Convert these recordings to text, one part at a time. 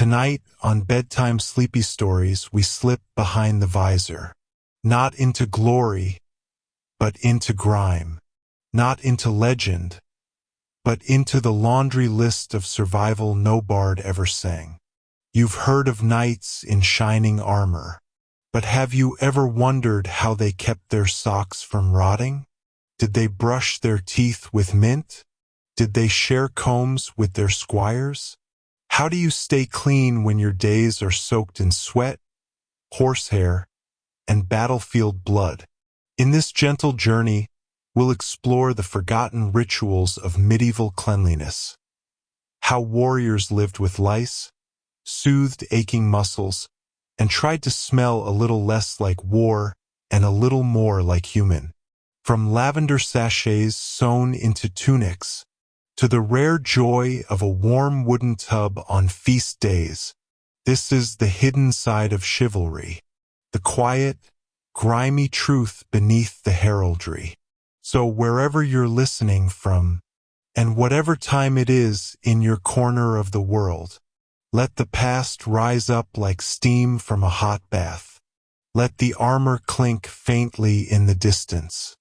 Tonight, on Bedtime Sleepy Stories, we slip behind the visor. Not into glory, but into grime. Not into legend, but into the laundry list of survival no bard ever sang. You've heard of knights in shining armor, but have you ever wondered how they kept their socks from rotting? Did they brush their teeth with mint? Did they share combs with their squires? How do you stay clean when your days are soaked in sweat, horsehair, and battlefield blood? In this gentle journey, we'll explore the forgotten rituals of medieval cleanliness. How warriors lived with lice, soothed aching muscles, and tried to smell a little less like war and a little more like human. From lavender sachets sewn into tunics, to the rare joy of a warm wooden tub on feast days, this is the hidden side of chivalry, the quiet, grimy truth beneath the heraldry. So wherever you're listening from, and whatever time it is in your corner of the world, let the past rise up like steam from a hot bath. Let the armor clink faintly in the distance,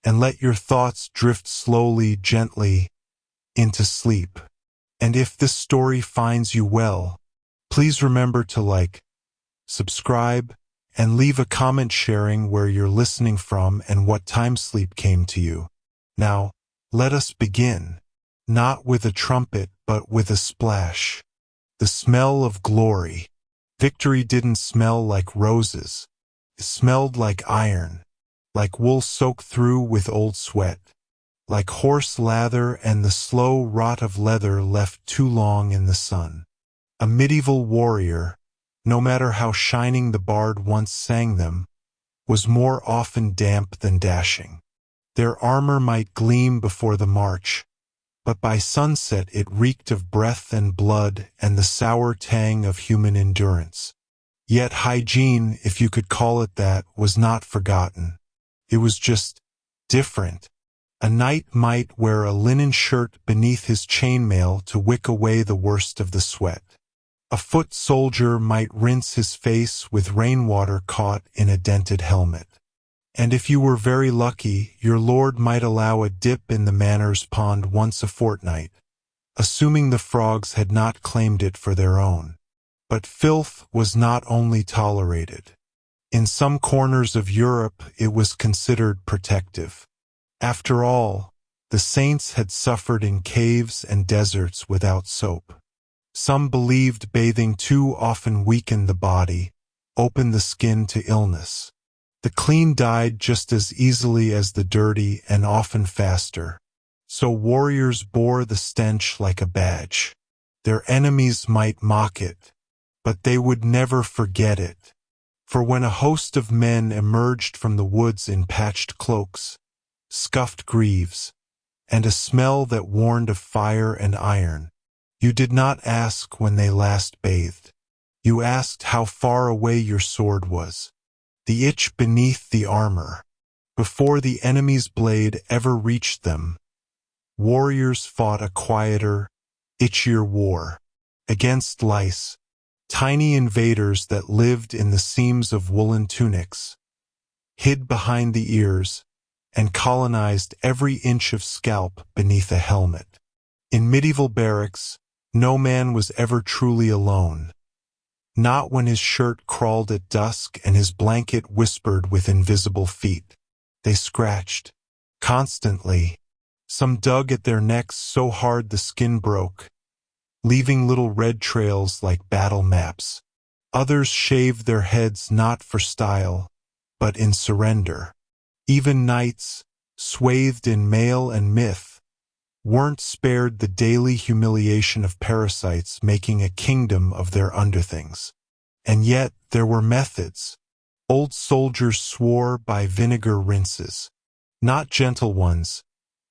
and let your thoughts drift slowly, gently, into sleep. And if this story finds you well, please remember to like, subscribe, and leave a comment sharing where you're listening from and what time sleep came to you. Now, let us begin. Not with a trumpet, but with a splash. The smell of glory. Victory didn't smell like roses. It smelled like iron, like wool soaked through with old sweat, like horse lather and the slow rot of leather left too long in the sun. A medieval warrior, no matter how shining the bard once sang them, was more often damp than dashing. Their armor might gleam before the march, but by sunset it reeked of breath and blood and the sour tang of human endurance. Yet hygiene, if you could call it that, was not forgotten. It was just different. A knight might wear a linen shirt beneath his chainmail to wick away the worst of the sweat. A foot soldier might rinse his face with rainwater caught in a dented helmet. And if you were very lucky, your lord might allow a dip in the manor's pond once a fortnight, assuming the frogs had not claimed it for their own. But filth was not only tolerated. In some corners of Europe, it was considered protective. After all, the saints had suffered in caves and deserts without soap. Some believed bathing too often weakened the body, opened the skin to illness. The clean died just as easily as the dirty and often faster. So warriors bore the stench like a badge. Their enemies might mock it, but they would never forget it. For when a host of men emerged from the woods in patched cloaks, scuffed greaves, and a smell that warned of fire and iron, you did not ask when they last bathed. You asked how far away your sword was, the itch beneath the armor. Before the enemy's blade ever reached them, warriors fought a quieter, itchier war against lice, tiny invaders that lived in the seams of woolen tunics, hid behind the ears, and colonized every inch of scalp beneath a helmet. In medieval barracks, no man was ever truly alone. Not when his shirt crawled at dusk and his blanket whispered with invisible feet. They scratched. Constantly. Some dug at their necks so hard the skin broke, leaving little red trails like battle maps. Others shaved their heads not for style, but in surrender. Even knights, swathed in mail and myth, weren't spared the daily humiliation of parasites making a kingdom of their underthings. And yet there were methods. Old soldiers swore by vinegar rinses. Not gentle ones.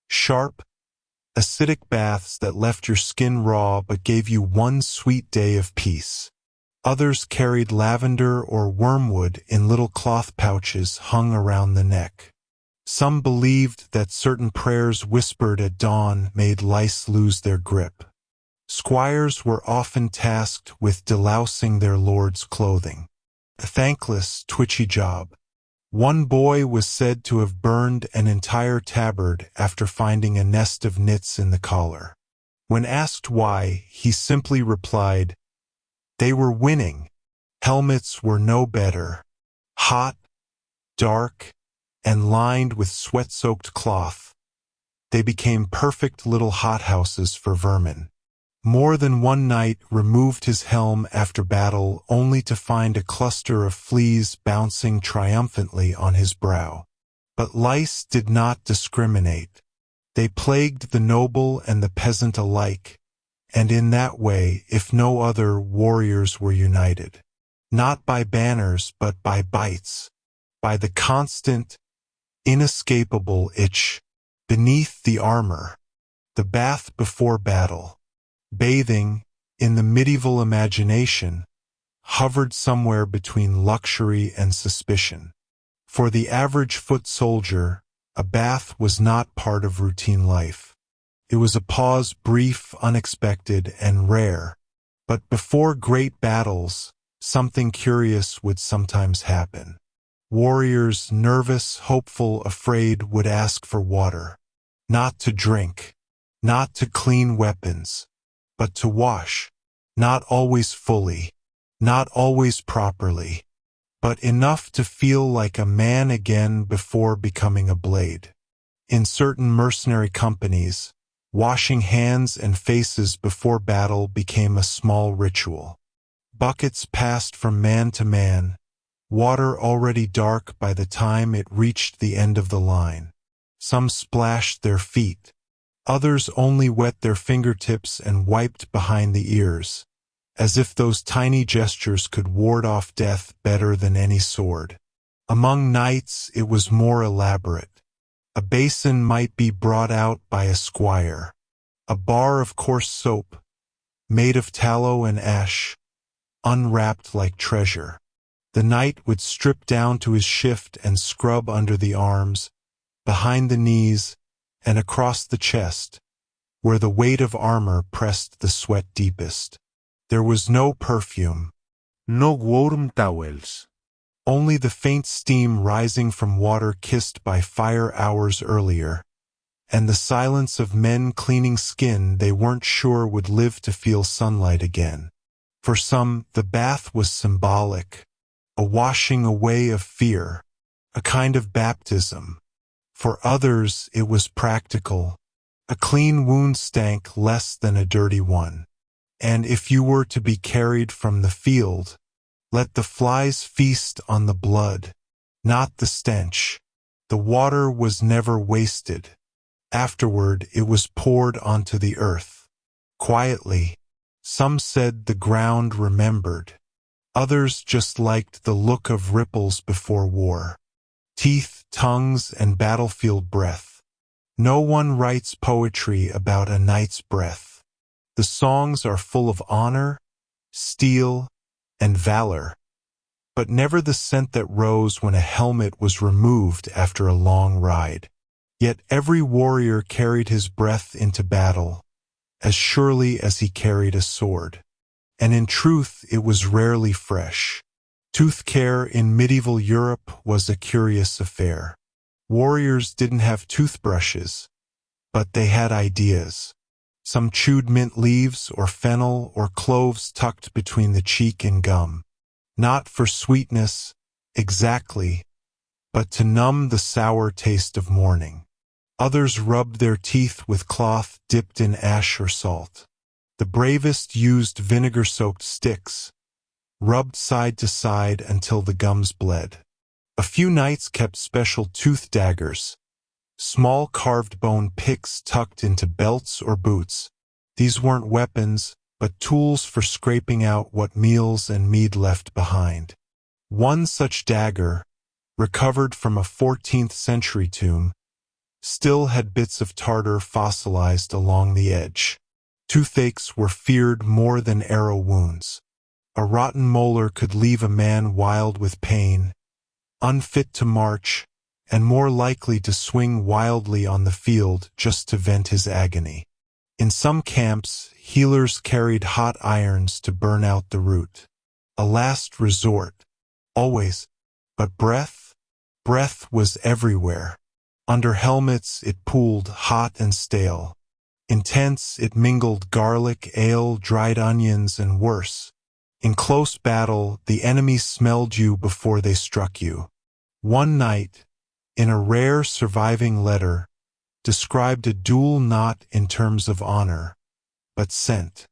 Sharp, acidic baths that left your skin raw but gave you one sweet day of peace. Others carried lavender or wormwood in little cloth pouches hung around the neck. Some believed that certain prayers whispered at dawn made lice lose their grip. Squires were often tasked with delousing their lord's clothing. A thankless, twitchy job. One boy was said to have burned an entire tabard after finding a nest of nits in the collar. When asked why, he simply replied, "They were winning. Helmets were no better. Hot, dark, and lined with sweat-soaked cloth. They became perfect little hothouses for vermin." More than one knight removed his helm after battle only to find a cluster of fleas bouncing triumphantly on his brow. But lice did not discriminate. They plagued the noble and the peasant alike, and in that way, if no other, warriors were united. Not by banners, but by bites. By the constant, inescapable itch beneath the armor. The bath before battle. Bathing, in the medieval imagination, hovered somewhere between luxury and suspicion. For the average foot soldier, a bath was not part of routine life. It was a pause brief, unexpected, and rare. But before great battles, something curious would sometimes happen. Warriors, nervous, hopeful, afraid, would ask for water. Not to drink, not to clean weapons, but to wash, not always fully, not always properly, but enough to feel like a man again before becoming a blade. In certain mercenary companies, washing hands and faces before battle became a small ritual. Buckets passed from man to man, water already dark by the time it reached the end of the line. Some splashed their feet. Others only wet their fingertips and wiped behind the ears, as if those tiny gestures could ward off death better than any sword. Among knights it was more elaborate. A basin might be brought out by a squire. A bar of coarse soap, made of tallow and ash, unwrapped like treasure. The knight would strip down to his shift and scrub under the arms, behind the knees, and across the chest, where the weight of armor pressed the sweat deepest. There was no perfume. No warm towels. Only the faint steam rising from water kissed by fire hours earlier, and the silence of men cleaning skin they weren't sure would live to feel sunlight again. For some, the bath was symbolic, a washing away of fear, a kind of baptism. For others, it was practical. A clean wound stank less than a dirty one. And if you were to be carried from the field, let the flies feast on the blood, not the stench. The water was never wasted. Afterward, it was poured onto the earth. Quietly, some said the ground remembered. Others just liked the look of ripples before war. Teeth, tongues, and battlefield breath. No one writes poetry about a knight's breath. The songs are full of honor, steel, and valor, but never the scent that rose when a helmet was removed after a long ride. Yet every warrior carried his breath into battle, as surely as he carried a sword. And in truth, it was rarely fresh. Tooth care in medieval Europe was a curious affair. Warriors didn't have toothbrushes, but they had ideas. Some chewed mint leaves or fennel or cloves tucked between the cheek and gum. Not for sweetness, exactly, but to numb the sour taste of morning. Others rubbed their teeth with cloth dipped in ash or salt. The bravest used vinegar-soaked sticks, rubbed side to side until the gums bled. A few knights kept special tooth daggers, small carved bone picks tucked into belts or boots. These weren't weapons, but tools for scraping out what meals and mead left behind. One such dagger, recovered from a 14th century tomb, still had bits of tartar fossilized along the edge. Toothaches were feared more than arrow wounds. A rotten molar could leave a man wild with pain, unfit to march, and more likely to swing wildly on the field just to vent his agony. In some camps, healers carried hot irons to burn out the root. A last resort. Always. But breath? Breath was everywhere. Under helmets it pooled hot and stale. In tents it mingled garlic, ale, dried onions, and worse. In close battle the enemy smelled you before they struck you. One night, in a rare surviving letter, described a duel not in terms of honor, but scent.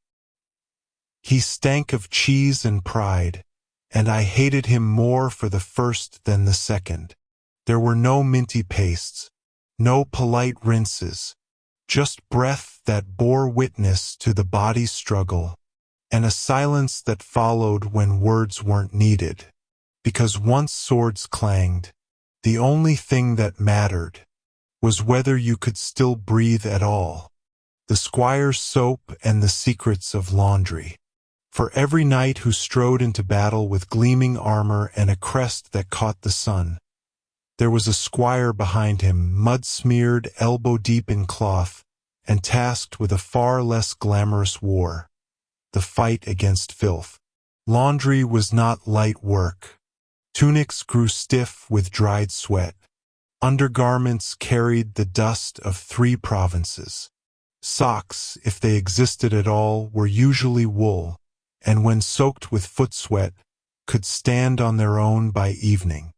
He stank of cheese and pride, and I hated him more for the first than the second. There were no minty pastes, no polite rinses, just breath that bore witness to the body's struggle, and a silence that followed when words weren't needed. Because once swords clanged, the only thing that mattered was whether you could still breathe at all. The squire's soap and the secrets of laundry. For every knight who strode into battle with gleaming armor and a crest that caught the sun, there was a squire behind him, mud-smeared, elbow-deep in cloth, and tasked with a far less glamorous war, the fight against filth. Laundry was not light work. Tunics grew stiff with dried sweat. Undergarments carried the dust of 3 provinces. Socks, if they existed at all, were usually wool, and when soaked with foot sweat, could stand on their own by evening.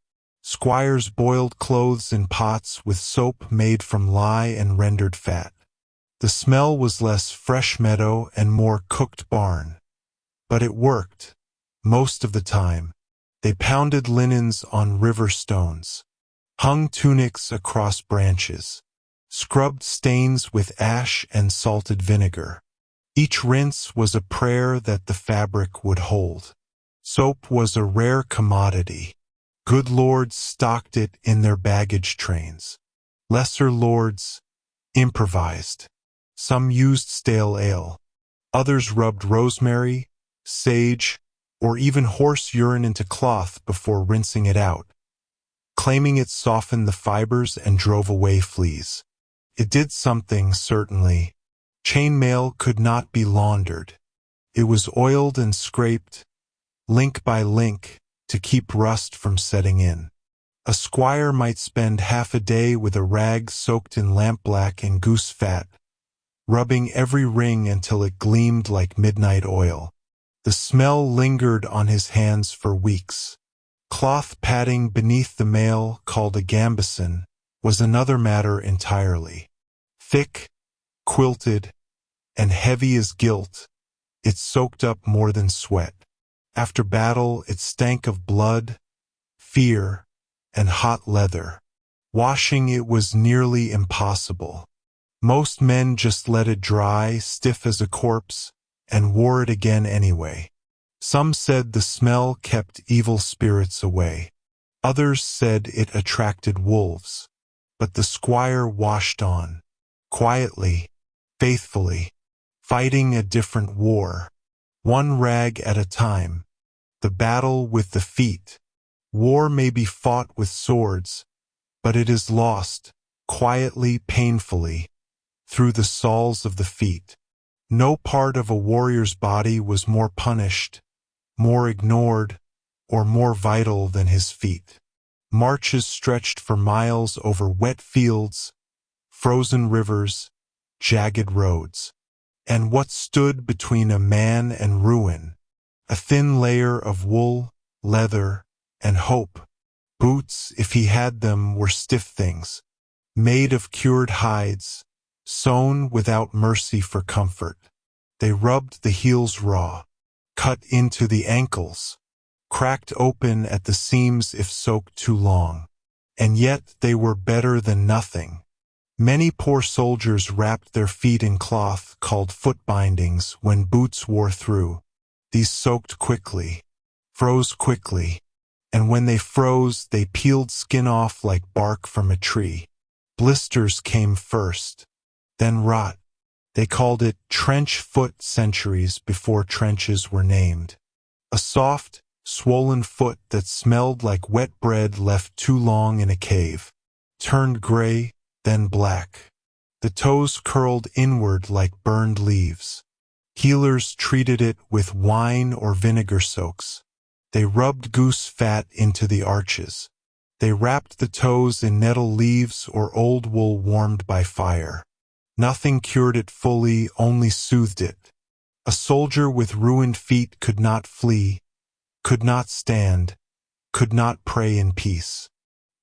Squires boiled clothes in pots with soap made from lye and rendered fat. The smell was less fresh meadow and more cooked barn. But it worked, most of the time. They pounded linens on river stones, hung tunics across branches, scrubbed stains with ash and salted vinegar. Each rinse was a prayer that the fabric would hold. Soap was a rare commodity. Good lords stocked it in their baggage trains. Lesser lords improvised. Some used stale ale. Others rubbed rosemary, sage, or even horse urine into cloth before rinsing it out, claiming it softened the fibers and drove away fleas. It did something, certainly. Chainmail could not be laundered. It was oiled and scraped, link by link, to keep rust from setting in. A squire might spend half a day with a rag soaked in lampblack and goose fat, rubbing every ring until it gleamed like midnight oil. The smell lingered on his hands for weeks. Cloth padding beneath the mail, called a gambeson, was another matter entirely. Thick, quilted, and heavy as gilt, it soaked up more than sweat. After battle, it stank of blood, fear, and hot leather. Washing it was nearly impossible. Most men just let it dry, stiff as a corpse, and wore it again anyway. Some said the smell kept evil spirits away. Others said it attracted wolves. But the squire washed on, quietly, faithfully, fighting a different war, one rag at a time. The battle with the feet. War may be fought with swords, but it is lost, quietly, painfully, through the soles of the feet. No part of a warrior's body was more punished, more ignored, or more vital than his feet. Marches stretched for miles over wet fields, frozen rivers, jagged roads. And what stood between a man and ruin? A thin layer of wool, leather, and hope. Boots, if he had them, were stiff things, made of cured hides, sewn without mercy for comfort. They rubbed the heels raw, cut into the ankles, cracked open at the seams if soaked too long. And yet they were better than nothing. Many poor soldiers wrapped their feet in cloth called foot bindings when boots wore through. These soaked quickly, froze quickly, and when they froze, they peeled skin off like bark from a tree. Blisters came first, then rot. They called it trench foot centuries before trenches were named. A soft, swollen foot that smelled like wet bread left too long in a cave, turned gray, then black. The toes curled inward like burned leaves. Healers treated it with wine or vinegar soaks. They rubbed goose fat into the arches. They wrapped the toes in nettle leaves or old wool warmed by fire. Nothing cured it fully, only soothed it. A soldier with ruined feet could not flee, could not stand, could not pray in peace.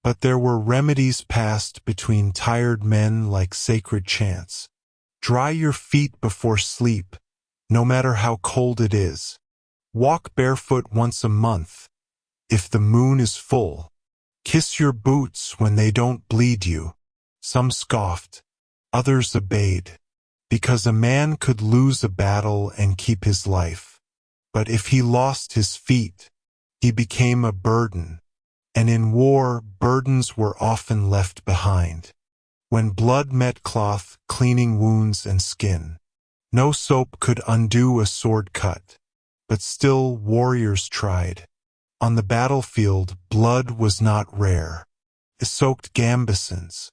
But there were remedies passed between tired men like sacred chants. Dry your feet before sleep, no matter how cold it is. Walk barefoot once a month, if the moon is full. Kiss your boots when they don't bleed you. Some scoffed, others obeyed, because a man could lose a battle and keep his life. But if he lost his feet, he became a burden, and in war burdens were often left behind. When blood met cloth, cleaning wounds and skin, no soap could undo a sword cut, but still warriors tried. On the battlefield, blood was not rare. It soaked gambesons,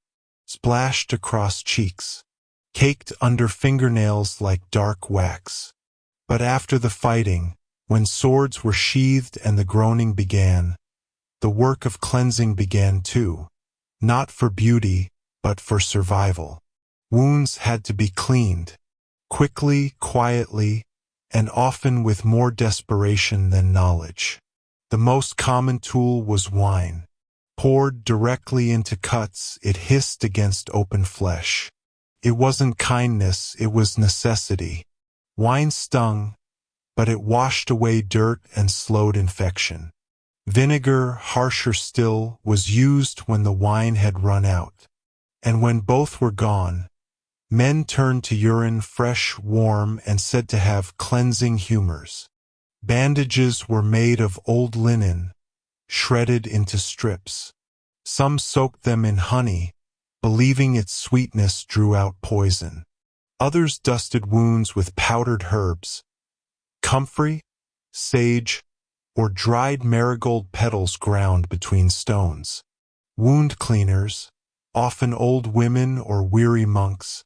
splashed across cheeks, caked under fingernails like dark wax. But after the fighting, when swords were sheathed and the groaning began, the work of cleansing began too, not for beauty, but for survival. Wounds had to be cleaned, quickly, quietly, and often with more desperation than knowledge. The most common tool was wine. Poured directly into cuts, it hissed against open flesh. It wasn't kindness, it was necessity. Wine stung, but it washed away dirt and slowed infection. Vinegar, harsher still, was used when the wine had run out. And when both were gone, men turned to urine, fresh, warm, and said to have cleansing humors. Bandages were made of old linen, shredded into strips. Some soaked them in honey, believing its sweetness drew out poison. Others dusted wounds with powdered herbs, comfrey, sage, or dried marigold petals ground between stones. Wound cleaners, often old women or weary monks,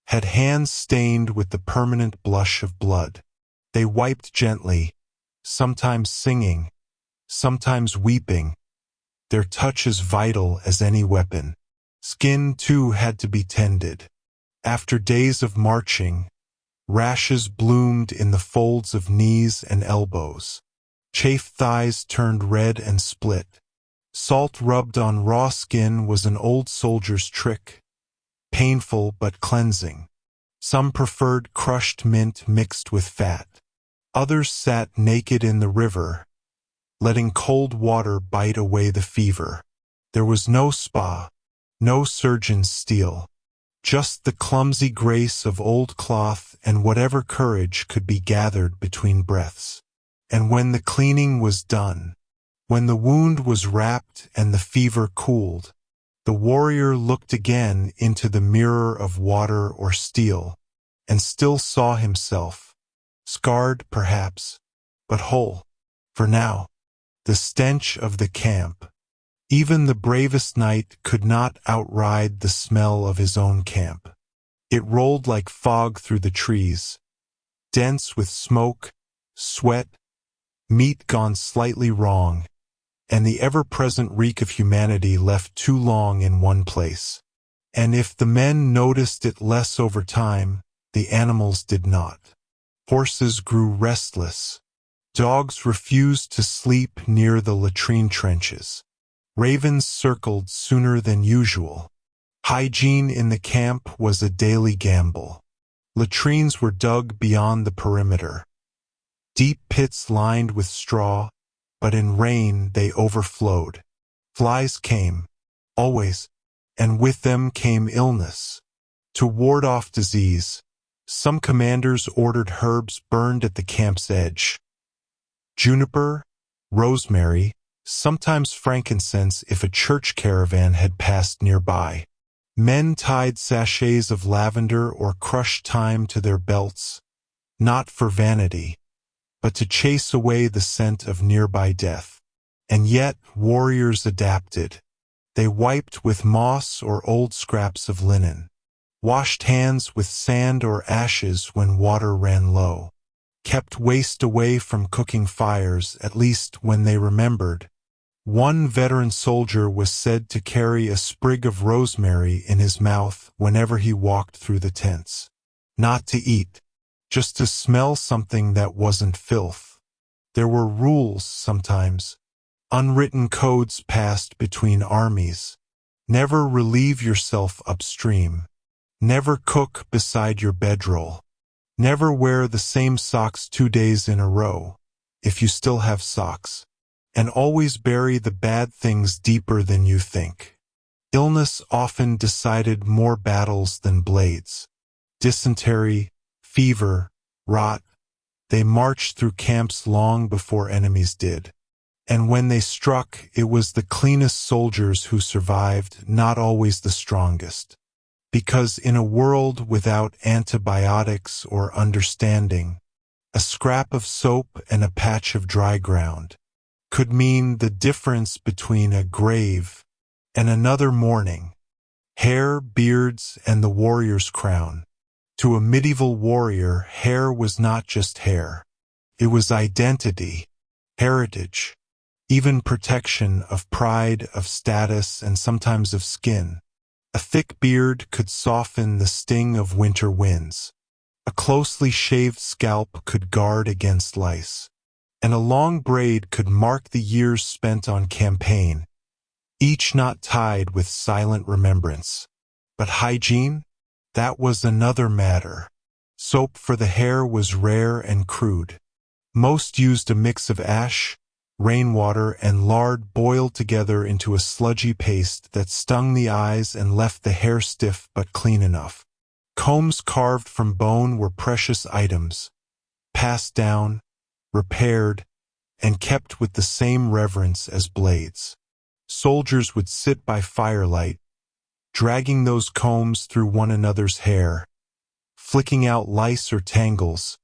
had hands stained with the permanent blush of blood. They wiped gently, sometimes singing, sometimes weeping, their touch as vital as any weapon. Skin, too, had to be tended. After days of marching, rashes bloomed in the folds of knees and elbows. Chafed thighs turned red and split. Salt rubbed on raw skin was an old soldier's trick, painful but cleansing. Some preferred crushed mint mixed with fat. Others sat naked in the river, letting cold water bite away the fever. There was no spa, no surgeon's steel, just the clumsy grace of old cloth and whatever courage could be gathered between breaths. And when the cleaning was done, when the wound was wrapped and the fever cooled, the warrior looked again into the mirror of water or steel, and still saw himself, scarred perhaps, but whole. For now, the stench of the camp, even the bravest knight could not outride the smell of his own camp. It rolled like fog through the trees, dense with smoke, sweat, meat gone slightly wrong, and the ever-present reek of humanity left too long in one place. And if the men noticed it less over time, the animals did not. Horses grew restless. Dogs refused to sleep near the latrine trenches. Ravens circled sooner than usual. Hygiene in the camp was a daily gamble. Latrines were dug beyond the perimeter. Deep pits lined with straw, but in rain they overflowed. Flies came, always, and with them came illness. To ward off disease, some commanders ordered herbs burned at the camp's edge. Juniper, rosemary, sometimes frankincense if a church caravan had passed nearby. Men tied sachets of lavender or crushed thyme to their belts, not for vanity, but to chase away the scent of nearby death. And yet warriors adapted. They wiped with moss or old scraps of linen. washed hands with sand or ashes when water ran low, kept waste away from cooking fires, at least when they remembered. One veteran soldier was said to carry a sprig of rosemary in his mouth whenever he walked through the tents. Not to eat, just to smell something that wasn't filth. There were rules sometimes, unwritten codes passed between armies. Never relieve yourself upstream. Never cook beside your bedroll. Never wear the same socks 2 days in a row, if you still have socks. And always bury the bad things deeper than you think. Illness often decided more battles than blades. Dysentery, fever, rot, they marched through camps long before enemies did. And when they struck, it was the cleanest soldiers who survived, not always the strongest. Because in a world without antibiotics or understanding, a scrap of soap and a patch of dry ground could mean the difference between a grave and another morning. Hair, beards, and the warrior's crown. To a medieval warrior, hair was not just hair. It was identity, heritage, even protection of pride, of status, and sometimes of skin. A thick beard could soften the sting of winter winds. A closely shaved scalp could guard against lice. And a long braid could mark the years spent on campaign, each knot tied with silent remembrance. But hygiene? That was another matter. Soap for the hair was rare and crude. Most used a mix of ash, rainwater, and lard boiled together into a sludgy paste that stung the eyes and left the hair stiff but clean enough. Combs carved from bone were precious items, passed down, repaired, and kept with the same reverence as blades. Soldiers would sit by firelight, dragging those combs through one another's hair, flicking out lice or tangles,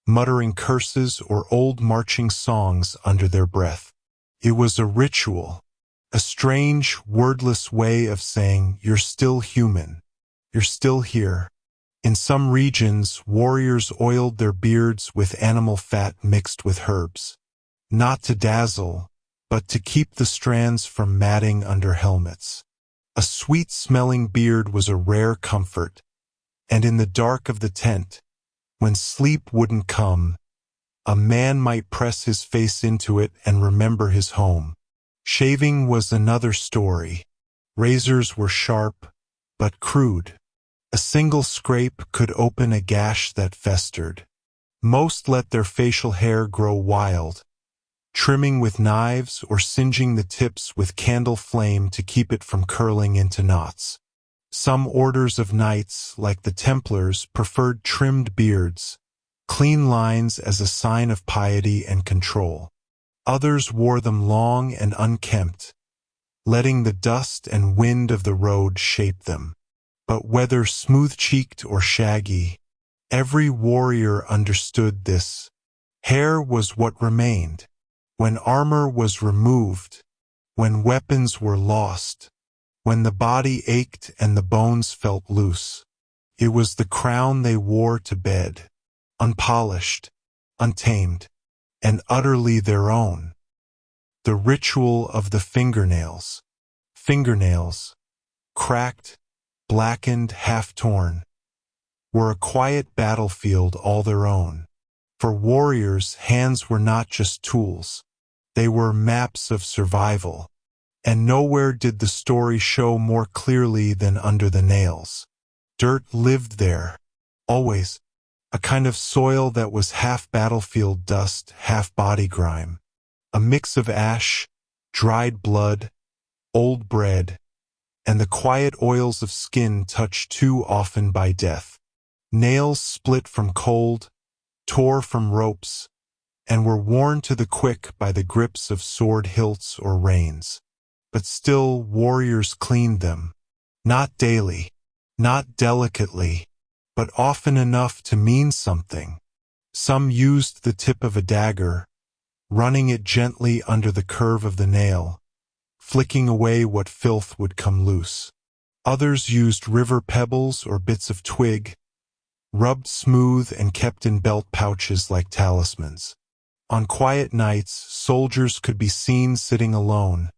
muttering curses or old marching songs under their breath. It was a ritual, a strange, wordless way of saying, "You're still human. You're still here." In some regions, warriors oiled their beards with animal fat mixed with herbs. Not to dazzle, but to keep the strands from matting under helmets. A sweet-smelling beard was a rare comfort, and in the dark of the tent, when sleep wouldn't come, a man might press his face into it and remember his home. Shaving was another story. Razors were sharp, but crude. A single scrape could open a gash that festered. Most let their facial hair grow wild, trimming with knives or singeing the tips with candle flame to keep it from curling into knots. Some orders of knights, like the Templars, preferred trimmed beards, clean lines as a sign of piety and control. Others wore them long and unkempt, letting the dust and wind of the road shape them. But whether smooth-cheeked or shaggy, every warrior understood this. Hair was what remained. When armor was removed, when weapons were lost, when the body ached and the bones felt loose, it was the crown they wore to bed, unpolished, untamed, and utterly their own. The ritual of the fingernails. Fingernails, cracked, blackened, half-torn, were a quiet battlefield all their own. For warriors, hands were not just tools. They were maps of survival. And nowhere did the story show more clearly than under the nails. Dirt lived there, always, a kind of soil that was half battlefield dust, half body grime. A mix of ash, dried blood, old bread, and the quiet oils of skin touched too often by death. Nails split from cold, tore from ropes, and were worn to the quick by the grips of sword hilts or reins. But still warriors cleaned them, not daily, not delicately, but often enough to mean something. Some used the tip of a dagger, running it gently under the curve of the nail, flicking away what filth would come loose. Others used river pebbles or bits of twig, rubbed smooth and kept in belt pouches like talismans. On quiet nights, soldiers could be seen sitting alone,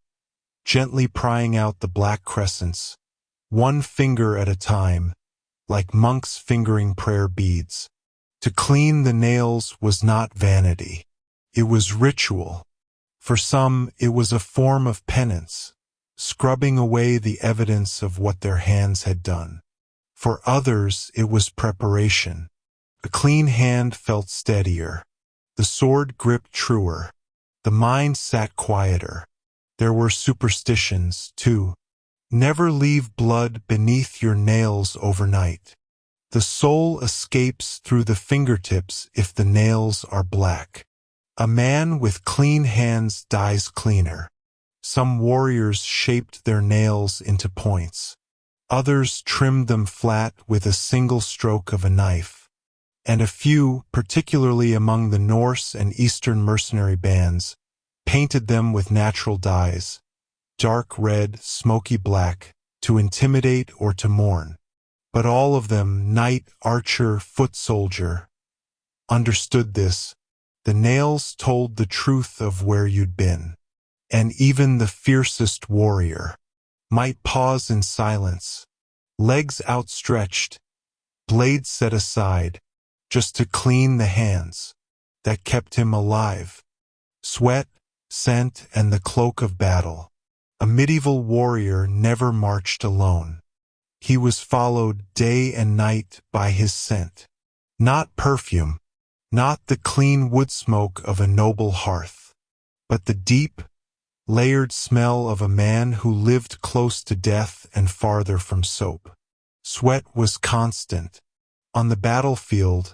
gently prying out the black crescents, one finger at a time, like monks fingering prayer beads. To clean the nails was not vanity. It was ritual. For some, it was a form of penance, scrubbing away the evidence of what their hands had done. For others, it was preparation. A clean hand felt steadier. The sword gripped truer. The mind sat quieter. There were superstitions, too. Never leave blood beneath your nails overnight. The soul escapes through the fingertips if the nails are black. A man with clean hands dies cleaner. Some warriors shaped their nails into points. Others trimmed them flat with a single stroke of a knife. And a few, particularly among the Norse and Eastern mercenary bands, painted them with natural dyes, dark red, smoky black, to intimidate or to mourn. But all of them, knight, archer, foot soldier, understood this. The nails told the truth of where you'd been. And even the fiercest warrior might pause in silence, legs outstretched, blade set aside, just to clean the hands that kept him alive. Sweat, scent, and the cloak of battle. A medieval warrior never marched alone. He was followed day and night by his scent. Not perfume, not the clean wood smoke of a noble hearth, but the deep, layered smell of a man who lived close to death and farther from soap. Sweat was constant. On the battlefield,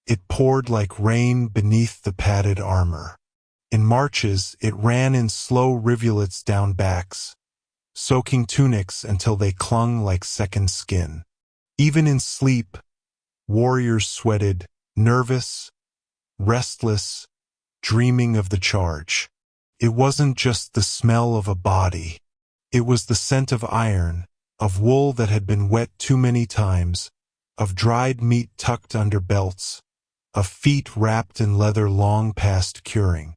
it poured like rain beneath the padded armor. In marches, it ran in slow rivulets down backs, soaking tunics until they clung like second skin. Even in sleep, warriors sweated, nervous, restless, dreaming of the charge. It wasn't just the smell of a body. It was the scent of iron, of wool that had been wet too many times, of dried meat tucked under belts, of feet wrapped in leather long past curing.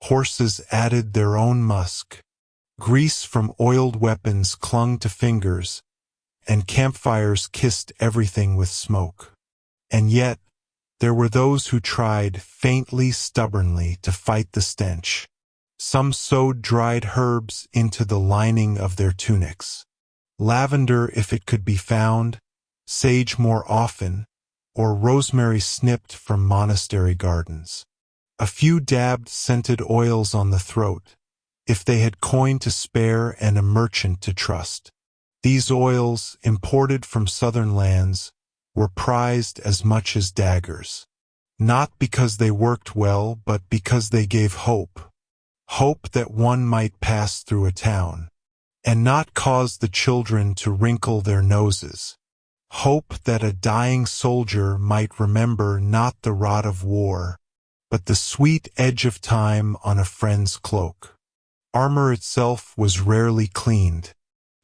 Horses added their own musk. Grease from oiled weapons clung to fingers, and campfires kissed everything with smoke. And yet, there were those who tried, faintly, stubbornly, to fight the stench. Some sewed dried herbs into the lining of their tunics. Lavender if it could be found, sage more often, or rosemary snipped from monastery gardens. A few dabbed scented oils on the throat, if they had coin to spare and a merchant to trust. These oils, imported from southern lands, were prized as much as daggers. Not because they worked well, but because they gave hope. Hope that one might pass through a town, and not cause the children to wrinkle their noses. Hope that a dying soldier might remember not the rot of war, but the sweet edge of time on a friend's cloak. Armor itself was rarely cleaned.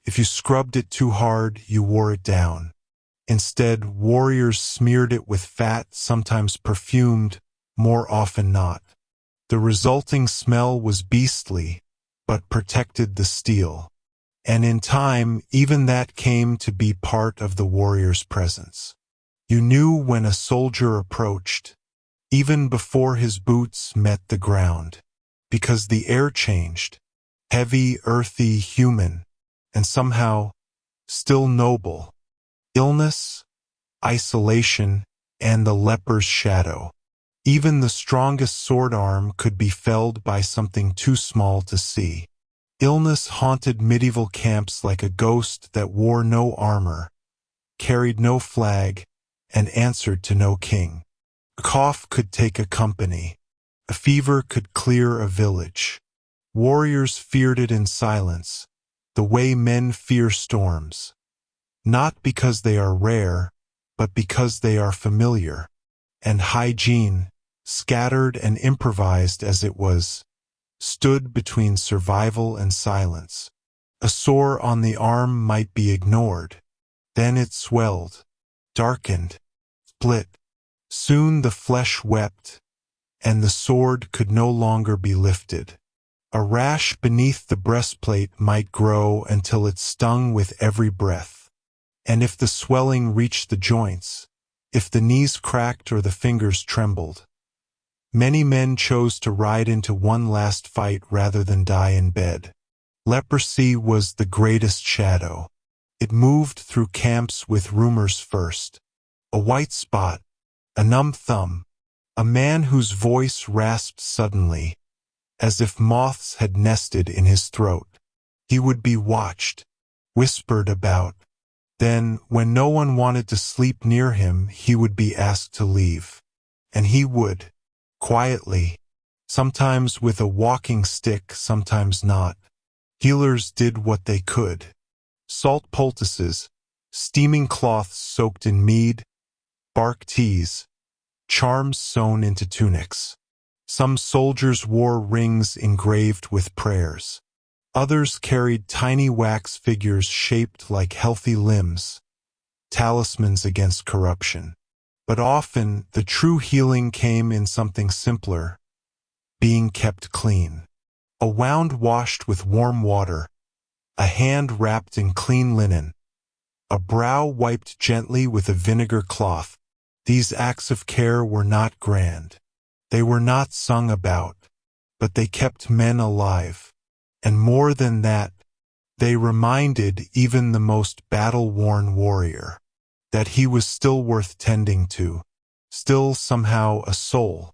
If you scrubbed it too hard, you wore it down. Instead, warriors smeared it with fat, sometimes perfumed, more often not. The resulting smell was beastly, but protected the steel. And in time, even that came to be part of the warrior's presence. You knew when a soldier approached, even before his boots met the ground, because the air changed, heavy, earthy, human, and somehow still noble. Illness, isolation, and the leper's shadow. Even the strongest sword arm could be felled by something too small to see. Illness haunted medieval camps like a ghost that wore no armor, carried no flag, and answered to no king. A cough could take a company. A fever could clear a village. Warriors feared it in silence, the way men fear storms. Not because they are rare, but because they are familiar. And hygiene, scattered and improvised as it was, stood between survival and silence. A sore on the arm might be ignored. Then it swelled, darkened, split. Soon the flesh wept, and the sword could no longer be lifted. A rash beneath the breastplate might grow until it stung with every breath. And if the swelling reached the joints, if the knees cracked or the fingers trembled, many men chose to ride into one last fight rather than die in bed. Leprosy was the greatest shadow. It moved through camps with rumors first. A white spot, a numb thumb, a man whose voice rasped suddenly, as if moths had nested in his throat. He would be watched, whispered about. Then, when no one wanted to sleep near him, he would be asked to leave. And he would, quietly, sometimes with a walking stick, sometimes not. Healers did what they could. Salt poultices, steaming cloths soaked in mead, bark teas, charms sewn into tunics. Some soldiers wore rings engraved with prayers. Others carried tiny wax figures shaped like healthy limbs, talismans against corruption. But often, the true healing came in something simpler: being kept clean. A wound washed with warm water, a hand wrapped in clean linen, a brow wiped gently with a vinegar cloth. These acts of care were not grand. They were not sung about, but they kept men alive. And more than that, they reminded even the most battle-worn warrior that he was still worth tending to, still somehow a soul,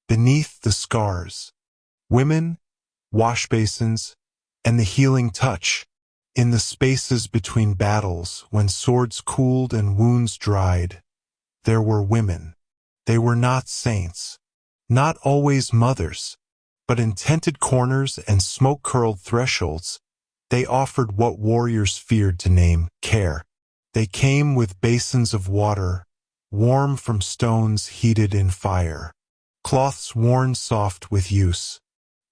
beneath the scars. Women, wash basins, and the healing touch. In the spaces between battles, when swords cooled and wounds dried, there were women. They were not saints, not always mothers, but in tented corners and smoke-curled thresholds, they offered what warriors feared to name care. They came with basins of water, warm from stones heated in fire, cloths worn soft with use,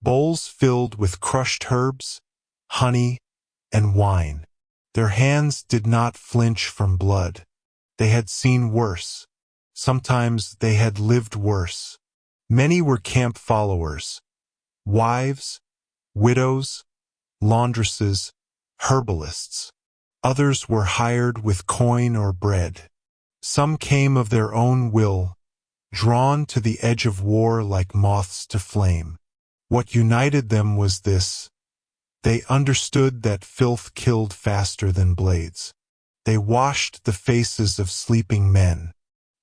bowls filled with crushed herbs, honey, and wine. Their hands did not flinch from blood. They had seen worse. Sometimes they had lived worse. Many were camp followers, wives, widows, laundresses, herbalists. Others were hired with coin or bread. Some came of their own will, drawn to the edge of war like moths to flame. What united them was this: they understood that filth killed faster than blades. They washed the faces of sleeping men,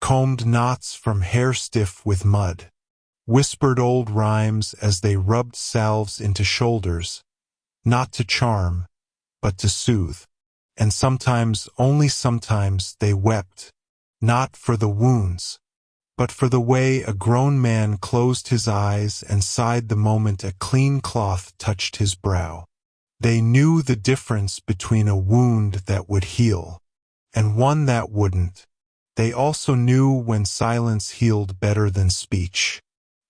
combed knots from hair stiff with mud, whispered old rhymes as they rubbed salves into shoulders, not to charm, but to soothe. And sometimes, only sometimes, they wept, not for the wounds, but for the way a grown man closed his eyes and sighed the moment a clean cloth touched his brow. They knew the difference between a wound that would heal and one that wouldn't. They also knew when silence healed better than speech.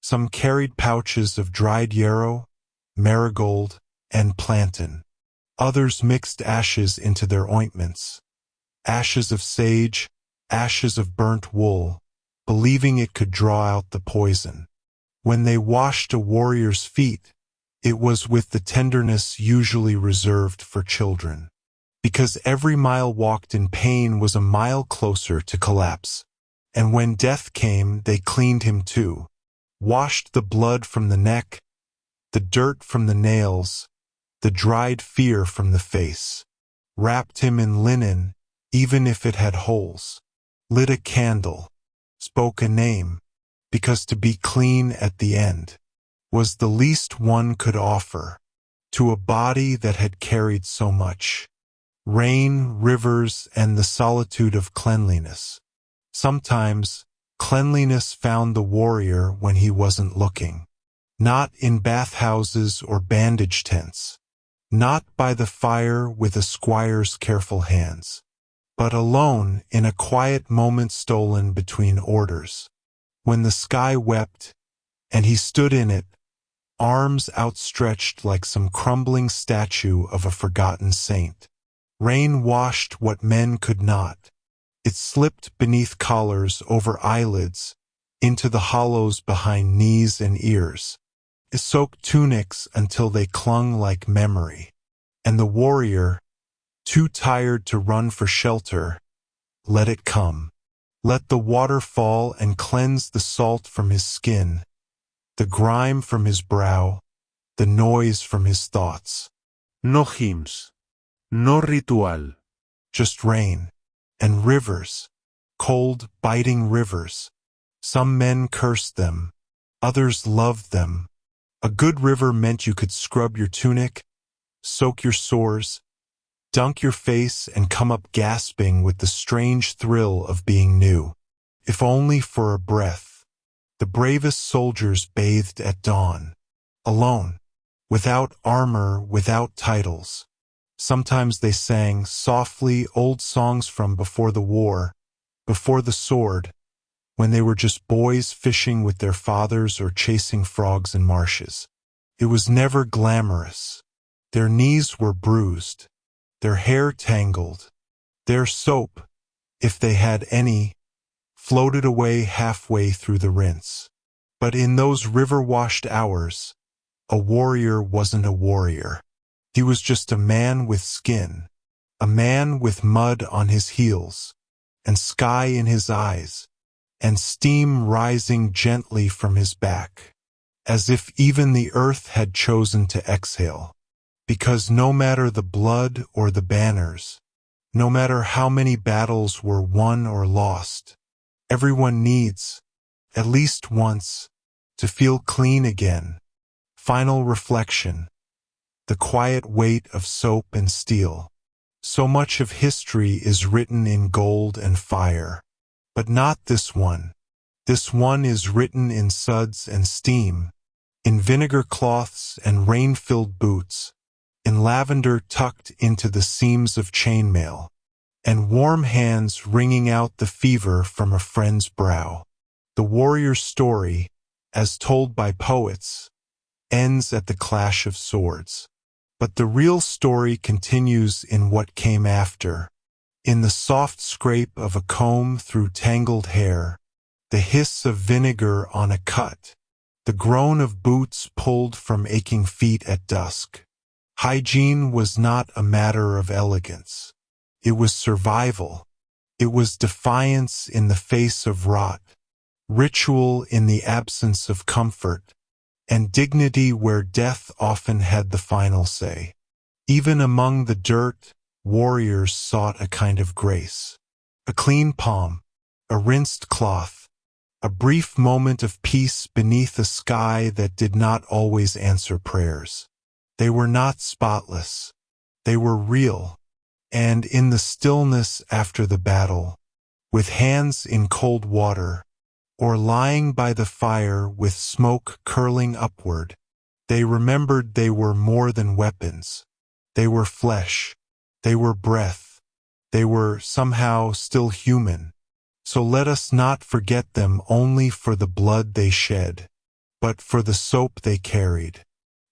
Some carried pouches of dried yarrow, marigold, and plantain. Others mixed ashes into their ointments. Ashes of sage, ashes of burnt wool, believing it could draw out the poison. When they washed a warrior's feet, it was with the tenderness usually reserved for children, because every mile walked in pain was a mile closer to collapse. And when death came, they cleaned him too, washed the blood from the neck, the dirt from the nails, the dried fear from the face, wrapped him in linen, even if it had holes, lit a candle, spoke a name, because to be clean at the end was the least one could offer to a body that had carried so much. Rain, rivers, and the solitude of cleanliness. Sometimes, cleanliness found the warrior when he wasn't looking. Not in bathhouses or bandage tents. Not by the fire with a squire's careful hands. But alone in a quiet moment stolen between orders. When the sky wept, and he stood in it, arms outstretched like some crumbling statue of a forgotten saint. Rain washed what men could not. It slipped beneath collars, over eyelids, into the hollows behind knees and ears. It soaked tunics until they clung like memory. And the warrior, too tired to run for shelter, let it come. Let the water fall and cleanse the salt from his skin, the grime from his brow, the noise from his thoughts. No hymns. No ritual. Just rain. And rivers. Cold, biting rivers. Some men cursed them. Others loved them. A good river meant you could scrub your tunic, soak your sores, dunk your face and come up gasping with the strange thrill of being new. If only for a breath. The bravest soldiers bathed at dawn. Alone. Without armor, without titles. Sometimes they sang softly old songs from before the war, before the sword, when they were just boys fishing with their fathers or chasing frogs in marshes. It was never glamorous. Their knees were bruised, their hair tangled. Their soap, if they had any, floated away halfway through the rinse. But in those river-washed hours, a warrior wasn't a warrior. He was just a man with skin, a man with mud on his heels, and sky in his eyes, and steam rising gently from his back, as if even the earth had chosen to exhale. Because no matter the blood or the banners, no matter how many battles were won or lost, everyone needs, at least once, to feel clean again. Final reflection. The quiet weight of soap and steel. So much of history is written in gold and fire. But not this one. This one is written in suds and steam, in vinegar cloths and rain-filled boots, in lavender tucked into the seams of chainmail, and warm hands wringing out the fever from a friend's brow. The warrior's story, as told by poets, ends at the clash of swords. But the real story continues in what came after, in the soft scrape of a comb through tangled hair, the hiss of vinegar on a cut, the groan of boots pulled from aching feet at dusk. Hygiene was not a matter of elegance. It was survival. It was defiance in the face of rot, ritual in the absence of comfort, and dignity where death often had the final say. Even among the dirt, warriors sought a kind of grace. A clean palm, a rinsed cloth, a brief moment of peace beneath a sky that did not always answer prayers. They were not spotless. They were real. And in the stillness after the battle, with hands in cold water, or lying by the fire with smoke curling upward, they remembered they were more than weapons. They were flesh. They were breath. They were somehow still human. So let us not forget them only for the blood they shed, but for the soap they carried,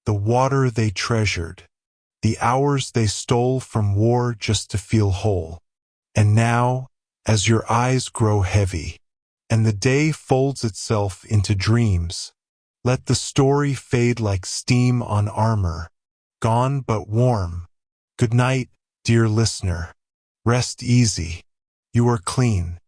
the water they treasured, the hours they stole from war just to feel whole. And now, as your eyes grow heavy, and the day folds itself into dreams, let the story fade like steam on armor, gone but warm. Good night, dear listener. Rest easy. You are clean.